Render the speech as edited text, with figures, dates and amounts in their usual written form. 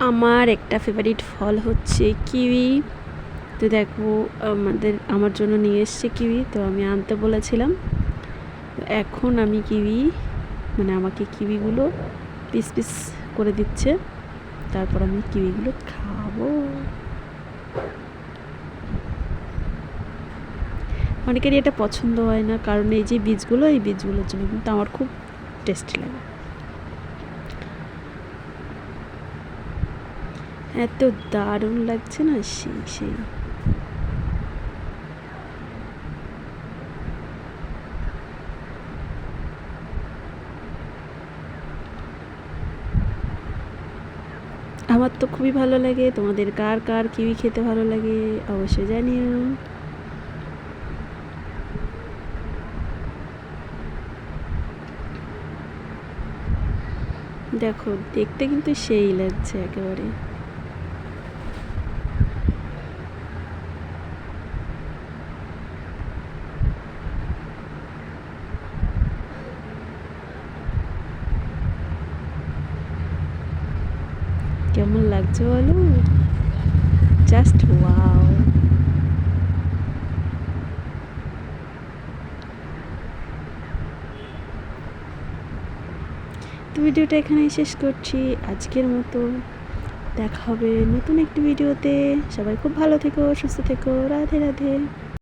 আমার একটা ফেভারিট ফল হচ্ছে কিউই। তো দেখো আমার জন্য নিয়ে এসছে কিউই, তো আমি আনতে বলেছিলাম। তো এখন আমি কিউই আমাকে কিউইগুলো পিস পিস করে দিচ্ছে, তারপর আমি কিউইগুলো খাবো। অনেকেরই এটা পছন্দ হয় না, কারণ এই যে বীজগুলো, এই বীজগুলোর জন্য, কিন্তু আমার খুব টেস্টি লাগে। এত দারুণ লাগছে না, সেই সেই। আমার তো খুবই ভালো লাগে। তোমাদের কার কার কিউই খেতে ভালো লাগে অবশ্যই জানিও। দেখো দেখতে কিন্তু সেই লাগছে একেবারে। কেমন লাগছে বলো, জাস্ট ওয়াও। তো ভিডিওটা এখানেই শেষ করছি আজকের মতো। দেখা হবে নতুন একটি ভিডিওতে। সবাই খুব ভালো থেকো, সুস্থ থেকো। রাধে রাধে।